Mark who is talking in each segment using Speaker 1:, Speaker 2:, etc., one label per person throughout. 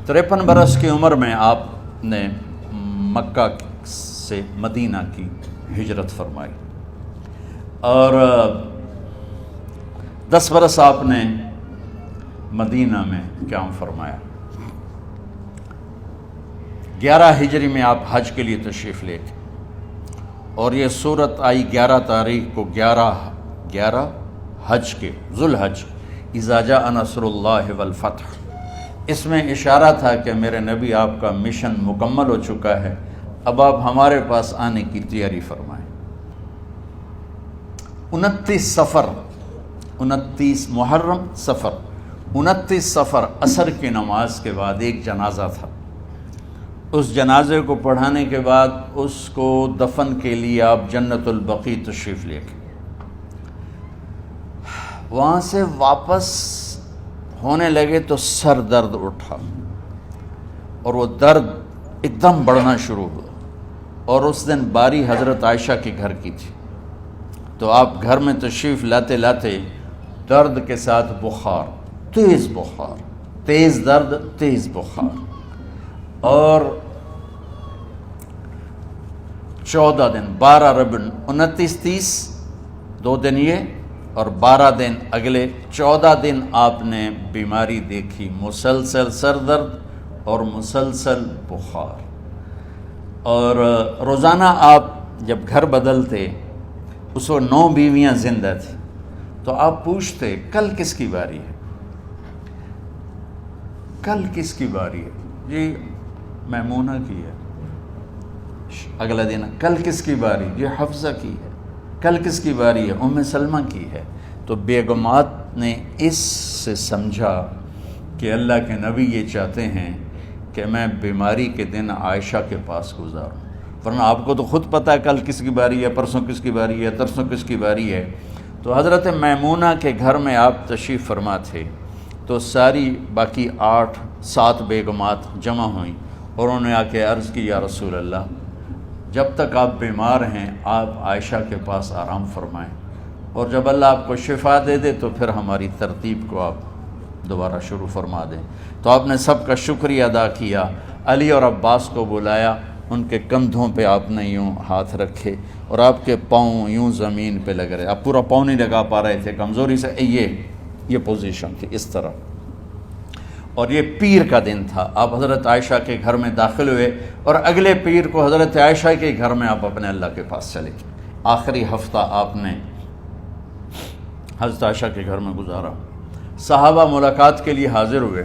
Speaker 1: 53 برس کی عمر میں آپ نے مکہ سے مدینہ کی ہجرت فرمائی اور 10 برس آپ نے مدینہ میں قیام فرمایا۔ 11 ہجری میں آپ حج کے لیے تشریف لے گئے اور یہ صورت آئی 11 تاریخ کو 11 حج کے ذوالحج، اذا جاء نصر اللہ والفتح۔ اس میں اشارہ تھا کہ میرے نبی آپ کا مشن مکمل ہو چکا ہے، اب آپ ہمارے پاس آنے کی تیاری فرمائیں۔ 29 محرم صفر 29 صفر عصر کی نماز کے بعد ایک جنازہ تھا۔ اس جنازے کو پڑھانے کے بعد اس کو دفن کے لیے آپ جنت البقیع تشریف لے گئے۔ وہاں سے واپس ہونے لگے تو سر درد اٹھا اور وہ درد ایک دم بڑھنا شروع ہوا، اور اس دن باری حضرت عائشہ کے گھر کی تھی، تو آپ گھر میں تشریف لاتے لاتے درد کے ساتھ بخار، تیز درد، تیز بخار، اور 14 دن 12 ربیع 29 30 2 دن یہ اور 12 دن اگلے 14 دن آپ نے بیماری دیکھی، مسلسل سر درد اور مسلسل بخار۔ اور روزانہ آپ جب گھر بدلتے، اس وقت 9 بیویاں زندہ تھیں، تو آپ پوچھتے کل کس کی باری ہے، کل کس کی باری ہے؟ جی میمونہ کی ہے۔ اگلا دن کل کس کی باری؟ جی حفصہ کی ہے۔ کل کس کی باری ہے؟ ام سلمہ کی ہے۔ تو بیگمات نے اس سے سمجھا کہ اللہ کے نبی یہ چاہتے ہیں کہ میں بیماری کے دن عائشہ کے پاس گزاروں، ورنہ آپ کو تو خود پتہ ہے کل کس کی باری ہے، پرسوں کس کی باری ہے، ترسوں کس کی باری ہے۔ تو حضرت میمونہ کے گھر میں آپ تشریف فرما تھے، تو ساری باقی 7 بیگمات جمع ہوئیں اور انہوں نے آ کے عرض کی، یا رسول اللہ، جب تک آپ بیمار ہیں آپ عائشہ کے پاس آرام فرمائیں، اور جب اللہ آپ کو شفا دے دے تو پھر ہماری ترتیب کو آپ دوبارہ شروع فرما دیں۔ تو آپ نے سب کا شکریہ ادا کیا، علی اور عباس کو بلایا، ان کے کندھوں پہ آپ نے یوں ہاتھ رکھے اور آپ کے پاؤں یوں زمین پہ لگ رہے، آپ پورا پاؤں نہیں لگا پا رہے تھے کمزوری سے، یہ پوزیشن تھی اس طرح۔ اور یہ پیر کا دن تھا، آپ حضرت عائشہ کے گھر میں داخل ہوئے اور اگلے پیر کو حضرت عائشہ کے گھر میں آپ اپنے اللہ کے پاس چلے گئے۔ آخری ہفتہ آپ نے حضرت عائشہ کے گھر میں گزارا۔ صحابہ ملاقات کے لیے حاضر ہوئے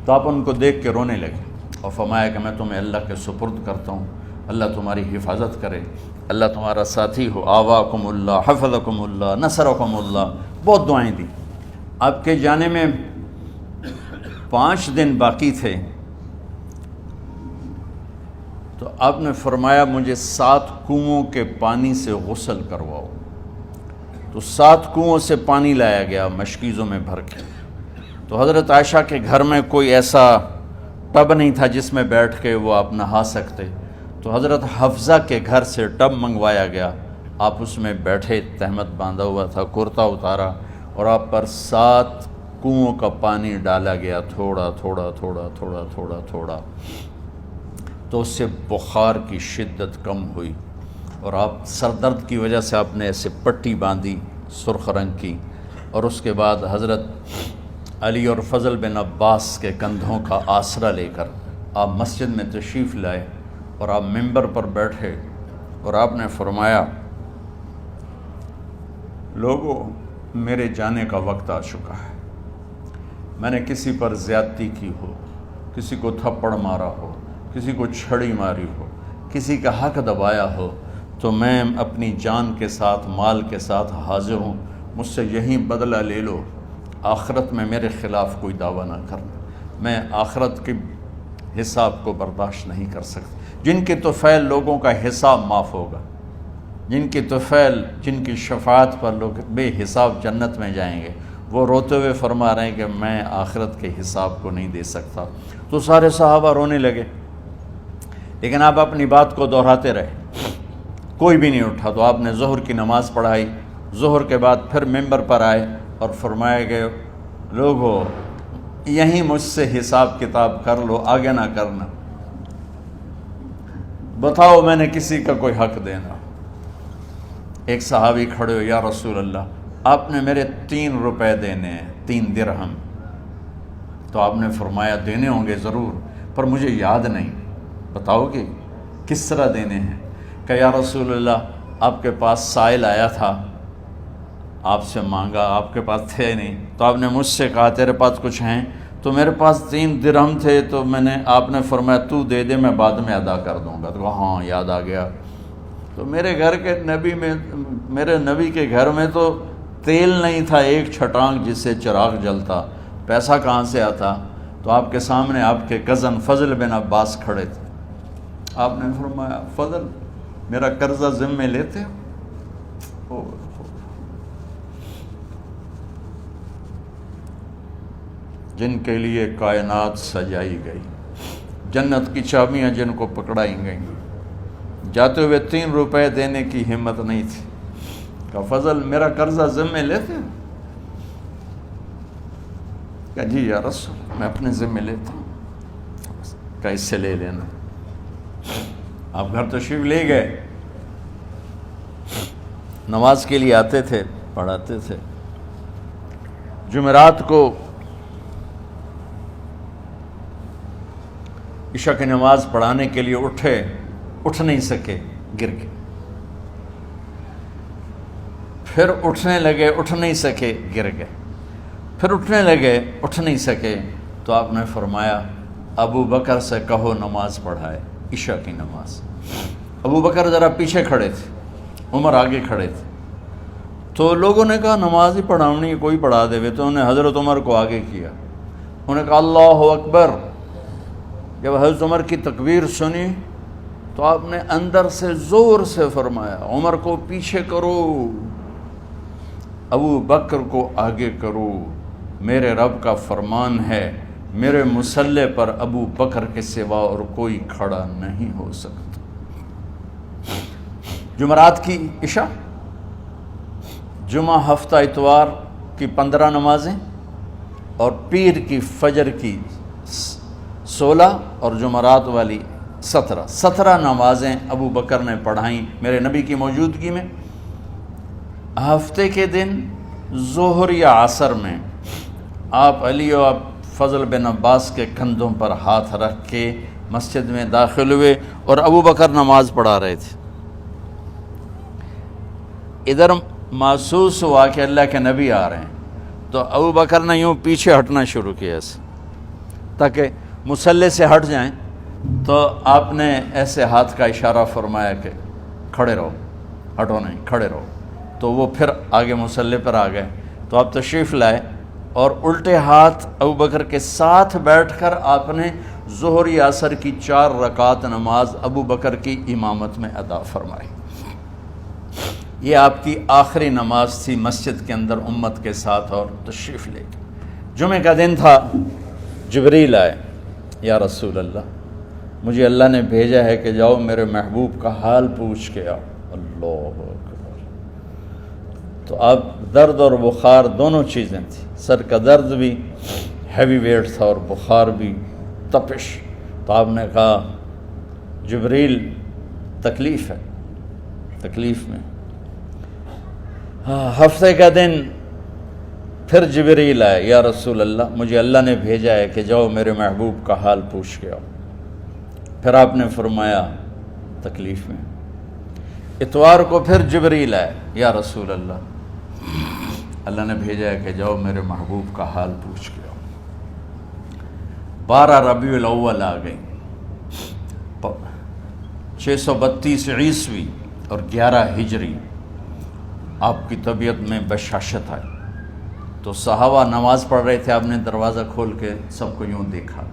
Speaker 1: تو آپ ان کو دیکھ کے رونے لگے اور فرمایا کہ میں تمہیں اللہ کے سپرد کرتا ہوں، اللہ تمہاری حفاظت کرے، اللہ تمہارا ساتھی ہو، آواکم اللہ، حفظکم اللہ، نصرکم اللہ، بہت دعائیں دی۔ آپ کے جانے میں 5 دن باقی تھے تو آپ نے فرمایا مجھے 7 کنوؤں کے پانی سے غسل کرواؤ۔ تو 7 کنوؤں سے پانی لایا گیا مشکیزوں میں بھر کے۔ تو حضرت عائشہ کے گھر میں کوئی ایسا ٹب نہیں تھا جس میں بیٹھ کے وہ آپ نہا سکتے، تو حضرت حفصہ کے گھر سے ٹب منگوایا گیا، آپ اس میں بیٹھے، تہمت باندھا ہوا تھا، کرتا اتارا اور آپ پر 7 کنوؤں کا پانی ڈالا گیا، تھوڑا تھوڑا تھوڑا تھوڑا تھوڑا تھوڑا، تو اس سے بخار کی شدت کم ہوئی اور آپ سر درد کی وجہ سے آپ نے ایسے پٹی باندھی سرخ رنگ کی، اور اس کے بعد حضرت علی اور فضل بن عباس کے کندھوں کا آسرا لے کر آپ مسجد میں تشریف لائے اور آپ ممبر پر بیٹھے اور آپ نے فرمایا لوگوں میرے جانے کا وقت آ چکا ہے، میں نے کسی پر زیادتی کی ہو، کسی کو تھپڑ مارا ہو، کسی کو چھڑی ماری ہو، کسی کا حق دبایا ہو، تو میں اپنی جان کے ساتھ مال کے ساتھ حاضر ہوں، مجھ سے یہیں بدلہ لے لو، آخرت میں میرے خلاف کوئی دعویٰ نہ کرنا، میں آخرت کے حساب کو برداشت نہیں کر سکتا۔ جن کے طفیل لوگوں کا حساب معاف ہوگا، جن کی طفیل، جن کی شفاعت پر لوگ بے حساب جنت میں جائیں گے، وہ روتے ہوئے فرما رہے ہیں کہ میں آخرت کے حساب کو نہیں دے سکتا۔ تو سارے صحابہ رونے لگے، لیکن آپ اپنی بات کو دہراتے رہے، کوئی بھی نہیں اٹھا۔ تو آپ نے ظہر کی نماز پڑھائی، ظہر کے بعد پھر ممبر پر آئے اور فرمایا کہ لوگو یہیں مجھ سے حساب کتاب کر لو، آگے نہ کرنا، بتاؤ میں نے کسی کا کوئی حق دینا۔ ایک صحابی کھڑے ہو، یا رسول اللہ آپ نے میرے 3 روپے دینے ہیں، 3 درہم۔ تو آپ نے فرمایا دینے ہوں گے ضرور، پر مجھے یاد نہیں، بتاؤ کہ کس طرح دینے ہیں؟ کہ یا رسول اللہ آپ کے پاس سائل آیا تھا، آپ سے مانگا، آپ کے پاس تھے نہیں، تو آپ نے مجھ سے کہا تیرے پاس کچھ ہیں؟ تو میرے پاس 3 درہم تھے، تو آپ نے فرمایا تو دے دے، میں بعد میں ادا کر دوں گا۔ تو ہاں یاد آ گیا۔ تو میرے نبی کے گھر میں تو تیل نہیں تھا ایک چھٹانگ جس سے چراغ جلتا، پیسہ کہاں سے آتا؟ تو آپ کے سامنے آپ کے کزن فضل بن عباس کھڑے تھے، آپ نے فرمایا فضل میرا قرضہ ذمے لیتے ہو؟ جن کے لیے کائنات سجائی گئی، جنت کی چابیاں جن کو پکڑائی گئیں، جاتے ہوئے 3 روپے دینے کی ہمت نہیں تھی۔ کہا فضل میرا قرضہ ذمے لیتے ہو؟ کہا جی یا رسول میں اپنے ذمے لیتا ہوں۔ کہا اس سے لے لینا۔ آپ گھر تشریف لے گئے، نماز کے لیے آتے تھے، پڑھاتے تھے۔ جمعرات کو عشاء کی نماز پڑھانے کے لیے اٹھ نہیں سکے، گر گئے، پھر اٹھنے لگے، اٹھ نہیں سکے، گر گئے، پھر اٹھنے لگے، اٹھ نہیں سکے۔ تو آپ نے فرمایا ابو بکر سے کہو نماز پڑھائے، عشاء کی نماز۔ ابو بکر ذرا پیچھے کھڑے تھے، عمر آگے کھڑے تھے۔ تو لوگوں نے کہا نماز ہی پڑھاؤنی ہے، کوئی پڑھا دے۔ تو انہوں نے حضرت عمر کو آگے کیا، انہوں نے کہا اللہ اکبر۔ جب حضرت عمر کی تکبیر سنی تو آپ نے اندر سے زور سے فرمایا عمر کو پیچھے کرو، ابو بکر کو آگے کرو، میرے رب کا فرمان ہے میرے مصلی پر ابو بکر کے سوا اور کوئی کھڑا نہیں ہو سکتا۔ جمعرات کی عشاء، جمعہ ہفتہ اتوار کی 15 نمازیں اور پیر کی فجر کی 16 اور جمعرات والی 17 نمازیں ابو بکر نے پڑھائیں میرے نبی کی موجودگی میں۔ ہفتے کے دن ظہر یا عصر میں آپ علی و فضل بن عباس کے کندھوں پر ہاتھ رکھ کے مسجد میں داخل ہوئے اور ابو بکر نماز پڑھا رہے تھے۔ ادھر محسوس ہوا کہ اللہ کے نبی آ رہے ہیں، تو ابو بکر نے یوں پیچھے ہٹنا شروع کیا ایسے تاکہ مصلی سے ہٹ جائیں۔ تو آپ نے ایسے ہاتھ کا اشارہ فرمایا کہ کھڑے رہو، ہٹو نہیں، کھڑے رہو۔ تو وہ پھر آگے مصلی پر آ گئے۔ تو آپ تشریف لائے اور الٹے ہاتھ ابو بکر کے ساتھ بیٹھ کر آپ نے ظہر یا عصر کی 4 رکعت نماز ابو بکر کی امامت میں ادا فرمائی۔ یہ آپ کی آخری نماز تھی مسجد کے اندر امت کے ساتھ اور تشریف لے کے۔ جمعہ کا دن تھا، جبریل آئے، یا رسول اللہ مجھے اللہ نے بھیجا ہے کہ جاؤ میرے محبوب کا حال پوچھ کے آؤ۔ اللہ اکبر۔ تو اب درد اور بخار دونوں چیزیں تھیں، سر کا درد بھی ہیوی ویٹ تھا اور بخار بھی، تپش۔ تو آپ نے کہا جبریل تکلیف ہے، تکلیف میں۔ ہفتے کا دن پھر جبریل آئے، یا رسول اللہ مجھے اللہ نے بھیجا ہے کہ جاؤ میرے محبوب کا حال پوچھ کے آؤ۔ پھر آپ نے فرمایا تکلیف میں۔ اتوار کو پھر جبریل آئے، یا رسول اللہ نے بھیجا ہے کہ جاؤ میرے محبوب کا حال پوچھ کے آؤ۔ 12 ربیع الاول آ گئی، 632 عیسوی اور 11 ہجری۔ آپ کی طبیعت میں بشاشت آئی۔ تو صحابہ نماز پڑھ رہے تھے، آپ نے دروازہ کھول کے سب کو یوں دیکھا۔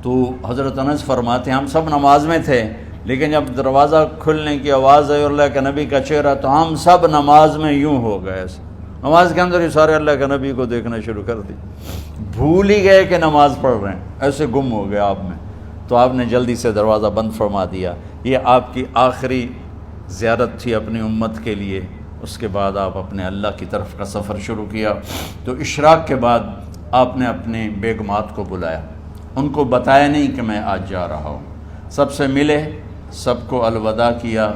Speaker 1: تو حضرت انس فرماتے ہیں ہم سب نماز میں تھے، لیکن جب دروازہ کھلنے کی آواز آئی اور اللہ کے نبی کا چہرہ، تو ہم سب نماز میں یوں ہو گئے، نماز کے اندر ہی سارے اللہ کے نبی کو دیکھنا شروع کر دی، بھول ہی گئے کہ نماز پڑھ رہے ہیں، ایسے گم ہو گئے آپ میں۔ تو آپ نے جلدی سے دروازہ بند فرما دیا۔ یہ آپ کی آخری زیارت تھی اپنی امت کے لیے۔ اس کے بعد آپ اپنے اللہ کی طرف کا سفر شروع کیا۔ تو اشراق کے بعد آپ نے اپنے بیگمات کو بلایا، ان کو بتایا نہیں کہ میں آج جا رہا ہوں، سب سے ملے، سب کو الوداع کیا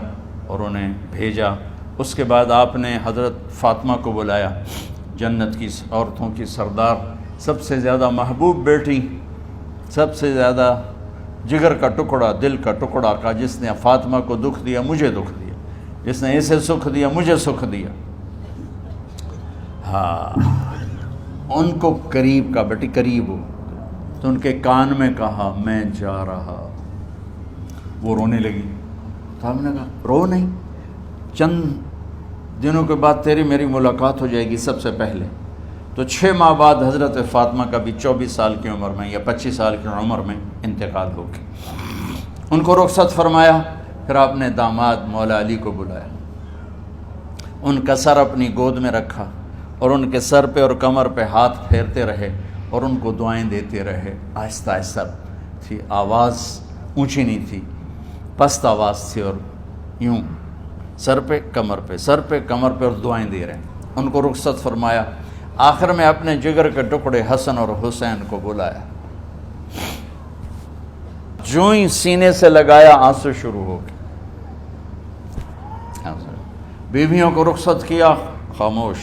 Speaker 1: اور انہیں بھیجا۔ اس کے بعد آپ نے حضرت فاطمہ کو بلایا، جنت کی عورتوں کی سردار، سب سے زیادہ محبوب بیٹی، سب سے زیادہ جگر کا ٹکڑا، دل کا ٹکڑا کا، جس نے فاطمہ کو دکھ دیا مجھے دکھ دیا، جس نے اسے سکھ دیا مجھے سکھ دیا۔ ہاں، ان کو قریب کا، بیٹی قریب ہو، تو ان کے کان میں کہا میں جا رہا۔ وہ رونے لگی، تو ہم نے کہا رو نہیں، چند دنوں کے بعد تیری میری ملاقات ہو جائے گی سب سے پہلے۔ تو 6 ماہ بعد حضرت فاطمہ کا بھی 24 سال کی عمر میں یا 25 سال کی عمر میں انتقال ہو گیا۔ ان کو رخصت فرمایا، پھر آپ نے داماد مولا علی کو بلایا، ان کا سر اپنی گود میں رکھا اور ان کے سر پہ اور کمر پہ ہاتھ پھیرتے رہے اور ان کو دعائیں دیتے رہے۔ آہستہ آہستہ تھی، آواز اونچی نہیں تھی، پست آواز تھی، اور یوں سر پہ کمر پہ، سر پہ کمر پہ، اور دعائیں دے رہے ہیں۔ ان کو رخصت فرمایا، آخر میں اپنے جگر کے ٹکڑے حسن اور حسین کو بلایا، جو ہی سینے سے لگایا آنسو شروع ہو گئے۔ بیویوں کو رخصت کیا، خاموش،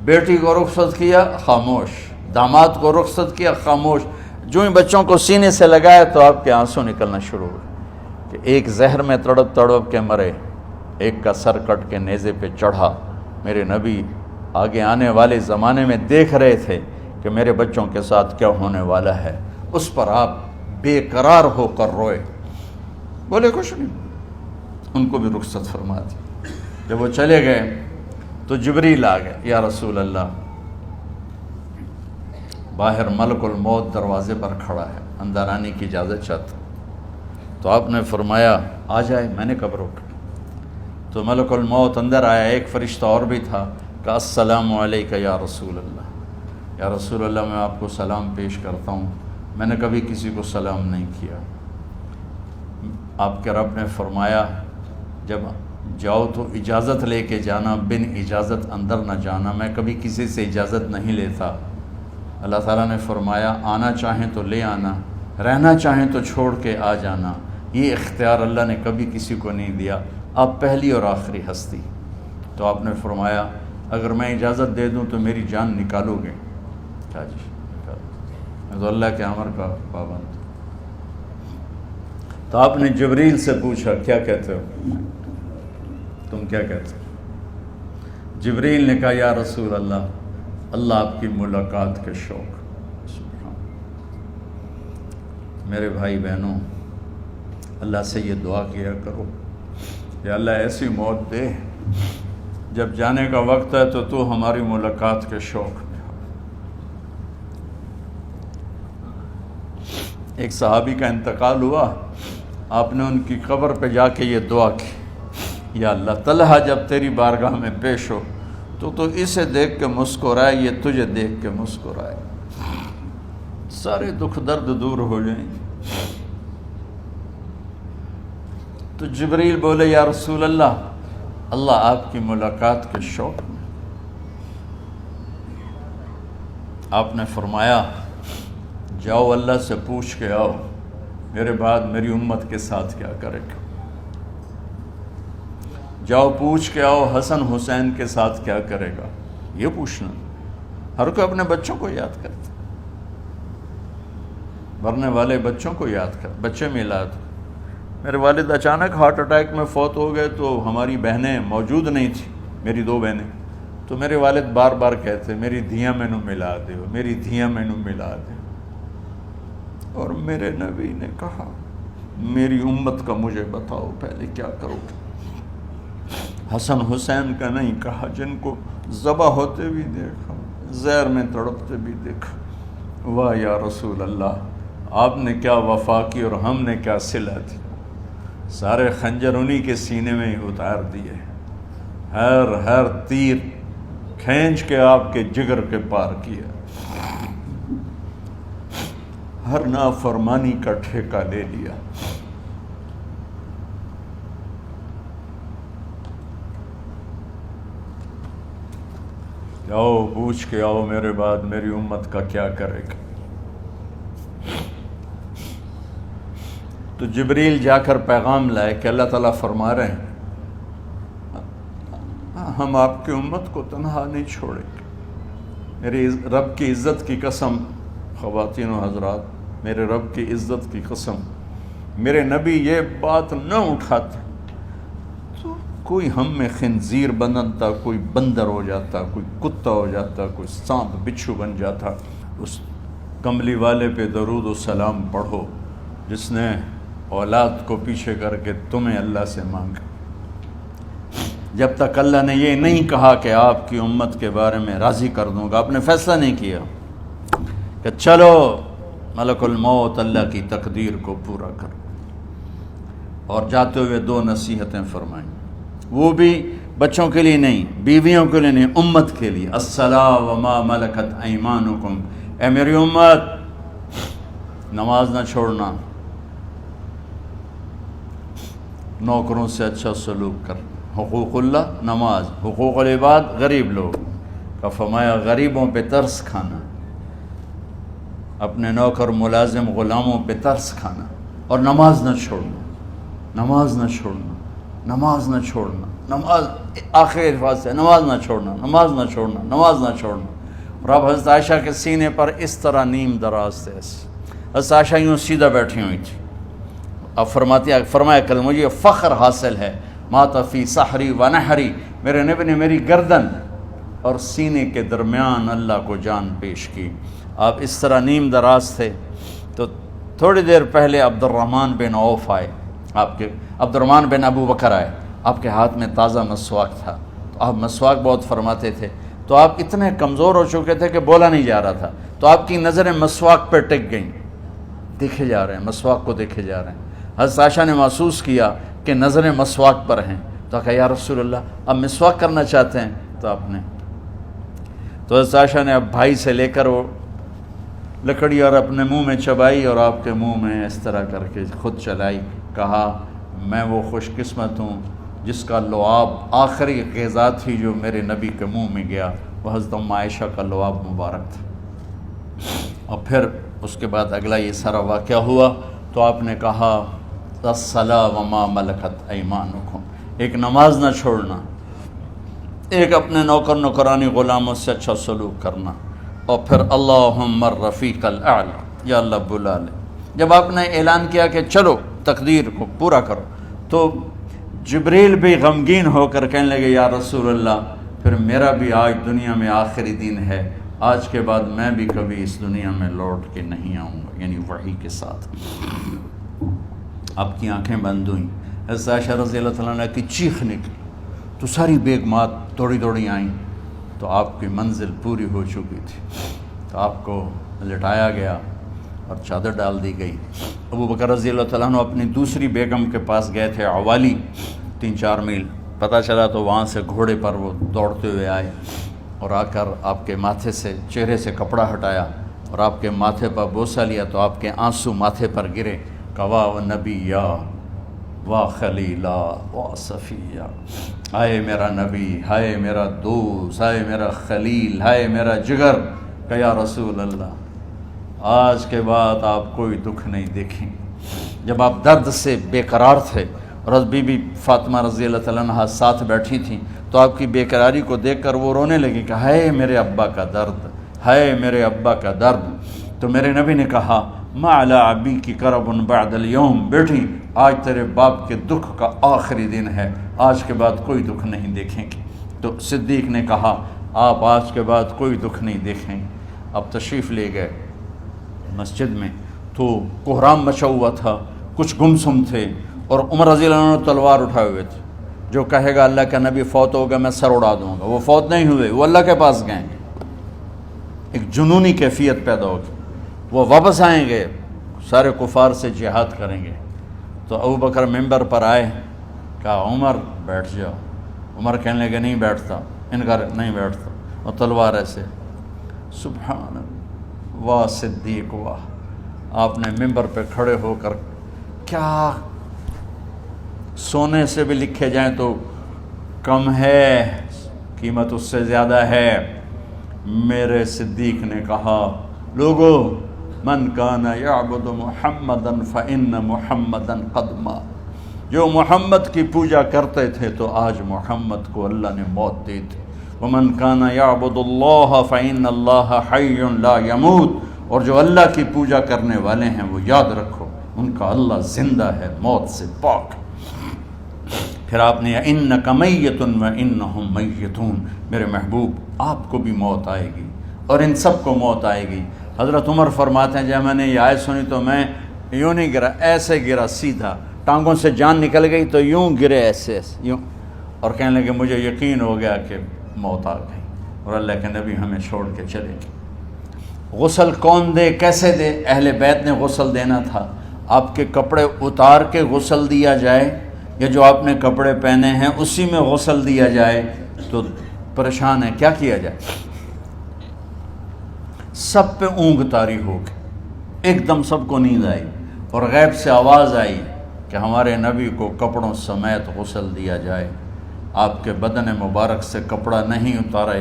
Speaker 1: بیٹی کو رخصت کیا، خاموش، داماد کو رخصت کیا، خاموش، جو ہی بچوں کو سینے سے لگایا تو آپ کے آنسو نکلنا شروع ہوئے کہ ایک زہر میں تڑپ تڑپ کے مرے، ایک کا سر کٹ کے نیزے پہ چڑھا۔ میرے نبی آگے آنے والے زمانے میں دیکھ رہے تھے کہ میرے بچوں کے ساتھ کیا ہونے والا ہے، اس پر آپ بے قرار ہو کر روئے، بولے کچھ نہیں۔ ان کو بھی رخصت فرما دی۔ جب وہ چلے گئے تو جبریل آ گئے، یا رسول اللہ، باہر ملک الموت دروازے پر کھڑا ہے، اندر آنے کی اجازت چاہتا۔ تو آپ نے فرمایا آ جائے، میں نے کب روکا؟ تو ملک الموت اندر آیا، ایک فرشتہ اور بھی تھا، کہا السلام علیکہ یا رسول اللہ، یا رسول اللہ میں آپ کو سلام پیش کرتا ہوں، میں نے کبھی کسی کو سلام نہیں کیا۔ آپ کے رب نے فرمایا جب جاؤ تو اجازت لے کے جانا، بن اجازت اندر نہ جانا، میں کبھی کسی سے اجازت نہیں لیتا۔ اللہ تعالیٰ نے فرمایا آنا چاہیں تو لے آنا، رہنا چاہیں تو چھوڑ کے آ جانا، یہ اختیار اللہ نے کبھی کسی کو نہیں دیا، آپ پہلی اور آخری ہستی۔ تو آپ نے فرمایا اگر میں اجازت دے دوں تو میری جان نکالو گے؟ کیا جی میں تو اللہ کے امر کا پابند۔ تو آپ نے جبریل سے پوچھا کیا کہتے ہو، تم کیا کہتے ہو؟ جبریل نے کہا یا رسول اللہ، اللہ آپ کی ملاقات کے شوق۔ سبحان۔ میرے بھائی بہنوں، اللہ سے یہ دعا کیا کرو کہ اللہ ایسی موت دے جب جانے کا وقت ہے تو ہماری ملاقات کے شوق میں ہو۔ ایک صحابی کا انتقال ہوا، آپ نے ان کی قبر پہ جا کے یہ دعا کی، یا اللہ طلحہ جب تیری بارگاہ میں پیش ہو تو اسے دیکھ کے مسکرائے، یہ تجھے دیکھ کے مسکرائے، سارے دکھ درد دور ہو جائیں۔ تو جبریل بولے یا رسول اللہ، اللہ آپ کی ملاقات کے شوق میں۔ آپ نے فرمایا جاؤ اللہ سے پوچھ کے آؤ میرے بعد میری امت کے ساتھ کیا کرے گا، جاؤ پوچھ کے آؤ حسن حسین کے ساتھ کیا کرے گا۔ یہ پوچھنا، ہر کوئی اپنے بچوں کو یاد کرتا، مرنے والے بچوں کو یاد کر، بچے میلاد۔ میرے والد اچانک ہارٹ اٹیک میں فوت ہو گئے تو ہماری بہنیں موجود نہیں تھیں، میری 2 بہنیں، تو میرے والد بار بار کہتے میری دھیاں مینوں ملا دیو، میری دھیاں مینوں ملا دیو۔ اور میرے نبی نے کہا میری امت کا مجھے بتاؤ پہلے کیا کرو گے؟ حسن حسین کا نہیں کہا، جن کو ذبح ہوتے بھی دیکھا، زہر میں تڑپتے بھی دیکھا۔ واہ یا رسول اللہ، آپ نے کیا وفا کی اور ہم نے کیا صلہ دی، سارے خنجر انہی کے سینے میں ہی اتار دیے، ہر تیر کھینچ کے آپ کے جگر کے پار کیا، ہر نافرمانی کا ٹھیکہ لے لیا۔ آؤ پوچھ کے آؤ میرے بعد میری امت کا کیا کرے گا. تو جبریل جا کر پیغام لائے کہ اللہ تعالیٰ فرما رہے ہیں ہم آپ کی امت کو تنہا نہیں چھوڑیں گے. میرے رب کی عزت کی قسم خواتین و حضرات، میرے رب کی عزت کی قسم، میرے نبی یہ بات نہ اٹھاتے تو کوئی ہم میں خنزیر بنتا، کوئی بندر ہو جاتا، کوئی کتا ہو جاتا، کوئی سانپ بچھو بن جاتا. اس کملی والے پہ درود و سلام پڑھو جس نے اولاد کو پیچھے کر کے تمہیں اللہ سے مانگا. جب تک اللہ نے یہ نہیں کہا کہ آپ کی امت کے بارے میں راضی کر دوں گا، آپ نے فیصلہ نہیں کیا کہ چلو ملک الموت اللہ کی تقدیر کو پورا کرو. اور جاتے ہوئے 2 نصیحتیں فرمائیں، وہ بھی بچوں کے لیے نہیں، بیویوں کے لیے نہیں، امت کے لیے. الصلاۃ وما ملکت ایمانکم، اے میری امت نماز نہ چھوڑنا، نوکروں سے اچھا سلوک کر. حقوق اللہ نماز، حقوق العباد غریب لوگ کا فرمایا غریبوں پہ ترس کھانا، اپنے نوکر ملازم غلاموں پہ ترس کھانا، اور نماز نہ چھوڑنا، نماز نہ چھوڑنا، نماز نہ چھوڑنا، نماز آخر الفاظ سے نماز نہ چھوڑنا، نماز نہ چھوڑنا، نماز نہ چھوڑنا. اور اب حضرت عائشہ کے سینے پر اس طرح نیم دراز تھے. حضرت عائشہ یوں سیدھا بیٹھی ہوئی تھی. اب فرمایا کل مجھے فخر حاصل ہے، مات فی سحری و نحری، میرے نبی نے میری گردن اور سینے کے درمیان اللہ کو جان پیش کی. آپ اس طرح نیم دراز تھے. تو تھوڑی دیر پہلے عبد الرحمن بن عوف آئے، آپ کے عبد الرحمن بن ابو بکر آئے، آپ کے ہاتھ میں تازہ مسواک تھا. تو آپ مسواک بہت فرماتے تھے. تو آپ اتنے کمزور ہو چکے تھے کہ بولا نہیں جا رہا تھا. تو آپ کی نظریں مسواک پہ ٹک گئیں، دیکھے جا رہے ہیں، مسواک کو دیکھے جا رہے ہیں. حضرت عائشہ نے محسوس کیا کہ نظریں مسواک پر ہیں. تو کہا یا رسول اللہ اب مسواک کرنا چاہتے ہیں. تو آپ نے تو حضرت عائشہ نے اب بھائی سے لے کر وہ لکڑی اور اپنے منہ میں چبائی اور آپ کے منہ میں اس طرح کر کے خود چلائی. کہا میں وہ خوش قسمت ہوں جس کا لعاب آخری غذا تھی جو میرے نبی کے منہ میں گیا، وہ حضرت ام عائشہ کا لعاب مبارک تھا. اور پھر اس کے بعد اگلا یہ سارا واقعہ ہوا. تو آپ نے کہا الصلاۃ وما ملکت ایمانکم، ایک نماز نہ چھوڑنا، ایک اپنے نوکر نوکرانی غلاموں سے اچھا سلوک کرنا، اور پھر اللہم الرفیق الاعلی، یا اللہ بلا لے. جب آپ نے اعلان کیا کہ چلو تقدیر کو پورا کرو، تو جبریل بھی غمگین ہو کر کہنے لگے یا رسول اللہ پھر میرا بھی آج دنیا میں آخری دن ہے، آج کے بعد میں بھی کبھی اس دنیا میں لوٹ کے نہیں آؤں گا. یعنی وحی کے ساتھ آپ کی آنکھیں بند ہوئیں. حضرت عائشہ رضی اللہ تعالیٰ عنہ کی چیخ نکلی تو ساری بیگمات دوڑی دوڑی آئیں. تو آپ کی منزل پوری ہو چکی تھی. تو آپ کو لٹایا گیا اور چادر ڈال دی گئی. ابو بکر رضی اللہ تعالیٰ عنہ اپنی دوسری بیگم کے پاس گئے تھے عوالی، 3-4 میل پتہ چلا. تو وہاں سے گھوڑے پر وہ دوڑتے ہوئے آئے اور آ کر آپ کے ماتھے سے چہرے سے کپڑا ہٹایا اور آپ کے ماتھے پر بوسہ لیا. تو آپ کے آنسو ماتھے پر گرے. کوا و نبیہ واہ خلیلا واہ صفیہ، ہائے میرا نبی، ہائے میرا دوست، ہائے میرا خلیل، ہائے میرا جگر. کہ یا رسول اللہ آج کے بعد آپ کوئی دکھ نہیں دیکھیں. جب آپ درد سے بے قرار تھے اور بی بی فاطمہ رضی اللہ تعالیٰ عنہ ساتھ بیٹھی تھیں، تو آپ کی بے قراری کو دیکھ کر وہ رونے لگی کہ ہائے میرے ابا کا درد، ہائے میرے ابا کا درد. تو میرے نبی نے کہا ما علی ابی کی کرب بعد اليوم، بیٹی آج تیرے باپ کے دکھ کا آخری دن ہے، آج کے بعد کوئی دکھ نہیں دیکھیں گے. تو صدیق نے کہا آپ آج کے بعد کوئی دکھ نہیں دیکھیں گے. اب تشریف لے گئے مسجد میں. تو کوہرام مچا ہوا تھا، کچھ گمسم تھے، اور عمر رضی اللہ عنہ تلوار اٹھائے ہوئے تھے. جو کہے گا اللہ کا نبی فوت ہوگا میں سر اڑا دوں گا، وہ فوت نہیں ہوئے، وہ اللہ کے پاس گئے. ایک جنونی کیفیت پیدا ہوگی. وہ واپس آئیں گے، سارے کفار سے جہاد کریں گے. تو ابو بکر ممبر پر آئے، کہا عمر بیٹھ جاؤ. عمر کہنے لگے نہیں بیٹھتا، انکار نہیں بیٹھتا، اور تلوار ایسے. سبحان اللہ، واہ صدیق واہ. آپ نے ممبر پہ کھڑے ہو کر کیا سونے سے بھی لکھے جائیں تو کم ہے، قیمت اس سے زیادہ ہے. میرے صدیق نے کہا لوگو من کان یعبد محمدن فإن محمدن قد مات، جو محمد کی پوجا کرتے تھے تو آج محمد کو اللہ نے موت دی تھی۔ ومن کان یعبد اللہ فإن اللہ حی لا یموت، اور جو اللہ کی پوجا کرنے والے ہیں وہ یاد رکھو ان کا اللہ زندہ ہے، موت سے پاک۔ پھر آپ نے انک میت وانہم میتون، میرے محبوب آپ کو بھی موت آئے گی اور ان سب کو موت آئے گی۔ حضرت عمر فرماتے ہیں جب میں نے یہ آیت سنی تو میں یوں نہیں گرا، ایسے گرا سیدھا، ٹانگوں سے جان نکل گئی تو یوں گرے ایسے یوں، اور کہنے لگے مجھے یقین ہو گیا کہ موت آ گئی اور اللہ کے نبی ہمیں چھوڑ کے چلے گئے۔ غسل کون دے، کیسے دے؟ اہل بیت نے غسل دینا تھا۔ آپ کے کپڑے اتار کے غسل دیا جائے یا جو آپ نے کپڑے پہنے ہیں اسی میں غسل دیا جائے تو پریشان ہے، کیا کیا جائے؟ سب پہ اونگ طاری ہو گئی، ایک دم سب کو نیند آئی اور غیب سے آواز آئی کہ ہمارے نبی کو کپڑوں سمیت غسل دیا جائے۔ آپ کے بدن مبارک سے کپڑا نہیں اتارا،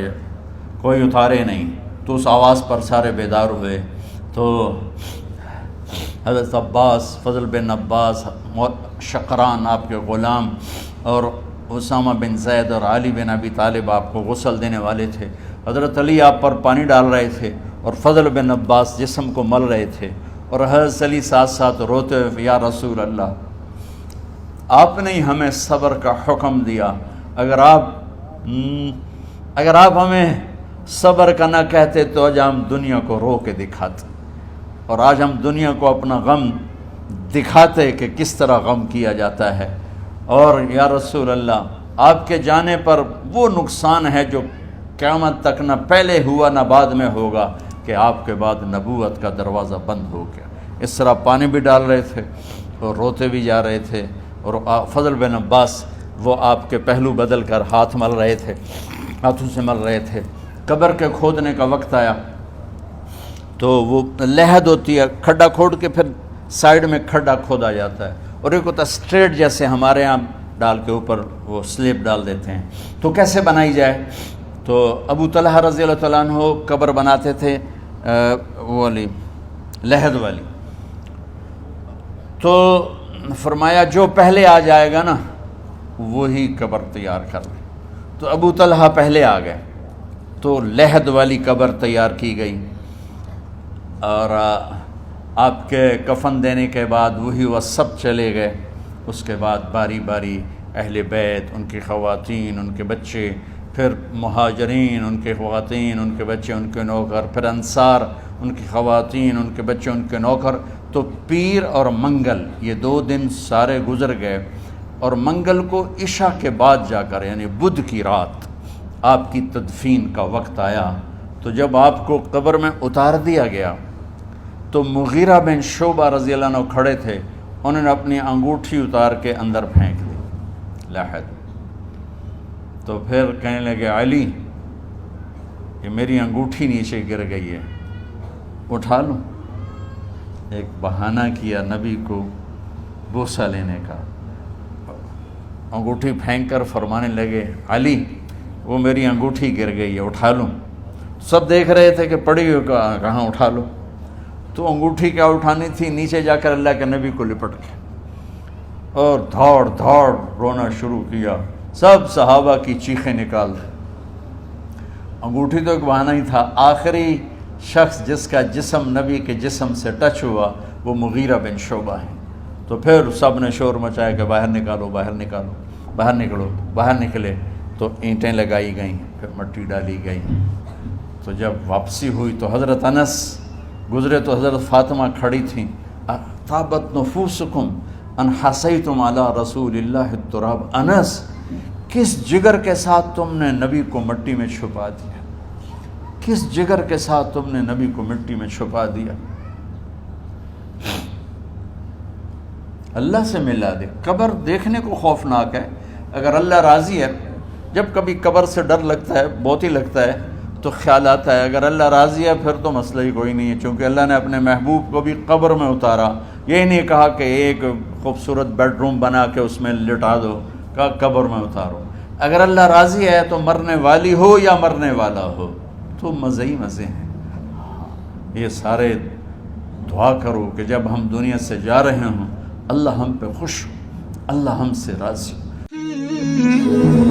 Speaker 1: کوئی اتارے نہیں، تو اس آواز پر سارے بیدار ہوئے۔ تو حضرت عباس، فضل بن عباس، شقران آپ کے غلام، اور اسامہ بن زید اور علی بن ابی طالب آپ کو غسل دینے والے تھے۔ حضرت علی آپ پر پانی ڈال رہے تھے اور فضل بن عباس جسم کو مل رہے تھے، اور حضرت علی ساتھ ساتھ روتے ہوئے یا رسول اللہ آپ نے ہی ہمیں صبر کا حکم دیا، اگر آپ ہمیں صبر کا نہ کہتے تو آج ہم دنیا کو رو کے دکھاتے، اور آج ہم دنیا کو اپنا غم دکھاتے کہ کس طرح غم کیا جاتا ہے۔ اور یا رسول اللہ آپ کے جانے پر وہ نقصان ہے جو قیامت تک نہ پہلے ہوا نہ بعد میں ہوگا کہ آپ کے بعد نبوت کا دروازہ بند ہو گیا۔ اس طرح پانی بھی ڈال رہے تھے اور روتے بھی جا رہے تھے، اور فضل بن عباس وہ آپ کے پہلو بدل کر ہاتھ مل رہے تھے، ہاتھوں سے مل رہے تھے۔ قبر کے کھودنے کا وقت آیا تو وہ لحد ہوتی ہے، کھڈا کھود کے پھر سائیڈ میں کھڈا کھودا جاتا ہے، اور ایک ہوتا اسٹریٹ جیسے ہمارے یہاں ڈال کے اوپر وہ سلیب ڈال دیتے ہیں، تو کیسے بنائی جائے؟ تو ابو طلحہ رضی اللہ تعالیٰ عنہ قبر بناتے تھے وہ والی لحد والی، تو فرمایا جو پہلے آ جائے گا نا وہی قبر تیار کر لے۔ تو ابو طلحہ پہلے آ گئے تو لحد والی قبر تیار کی گئی، اور آپ کے کفن دینے کے بعد وہی وہ سب چلے گئے۔ اس کے بعد باری باری اہل بیت، ان کی خواتین، ان کے بچے، پھر مہاجرین، ان کے خواتین، ان کے بچے، ان کے نوکر، پھر انصار، ان کی خواتین، ان کے بچے، ان کے نوکر۔ تو پیر اور منگل یہ 2 دن سارے گزر گئے، اور منگل کو عشاء کے بعد جا کر یعنی بدھ کی رات آپ کی تدفین کا وقت آیا۔ تو جب آپ کو قبر میں اتار دیا گیا تو مغیرہ بن شعبہ رضی اللہ عنہ کھڑے تھے، انہوں نے اپنی انگوٹھی اتار کے اندر پھینک دی لحد۔ تو پھر کہنے لگے علی کہ میری انگوٹھی نیچے گر گئی ہے، اٹھا لوں؟ ایک بہانہ کیا نبی کو بوسہ لینے کا، انگوٹھی پھینک کر فرمانے لگے علی وہ میری انگوٹھی گر گئی ہے، اٹھا لوں؟ سب دیکھ رہے تھے کہ پڑی ہوئی کہاں اٹھا لو، تو انگوٹھی کیا اٹھانی تھی، نیچے جا کر اللہ کے نبی کو لپٹ کے اور دھاڑ دھاڑ رونا شروع کیا، سب صحابہ کی چیخیں نکال دی۔ انگوٹھی تو ایک بہانہ ہی تھا، آخری شخص جس کا جسم نبی کے جسم سے ٹچ ہوا وہ مغیرہ بن شعبہ ہیں۔ تو پھر سب نے شور مچایا کہ باہر نکالو، باہر نکالو، باہر نکلو، باہر نکلے۔ تو اینٹیں لگائی گئیں، پھر مٹی ڈالی گئی۔ تو جب واپسی ہوئی تو حضرت انس گزرے تو حضرت فاطمہ کھڑی تھیں، طابت نفوسکم ان حسیتم علی رسول اللہ التراب۔ انس کس جگر کے ساتھ تم نے نبی کو مٹی میں چھپا دیا، کس جگر کے ساتھ تم نے نبی کو مٹی میں چھپا دیا۔ اللہ سے ملا دے۔ قبر دیکھنے کو خوفناک ہے، اگر اللہ راضی ہے، جب کبھی قبر سے ڈر لگتا ہے، بہت ہی لگتا ہے، تو خیال آتا ہے اگر اللہ راضی ہے پھر تو مسئلہ ہی کوئی نہیں ہے، چونکہ اللہ نے اپنے محبوب کو بھی قبر میں اتارا۔ یہ نہیں کہا کہ ایک خوبصورت بیڈ روم بنا کے اس میں لٹا دو، کہا قبر میں اتارو۔ اگر اللہ راضی ہے تو مرنے والی ہو یا مرنے والا ہو تو مزے ہی مزے ہیں. ہاں یہ سارے دعا کرو کہ جب ہم دنیا سے جا رہے ہوں اللہ ہم پہ خوش ہو، اللہ ہم سے راضی ہو.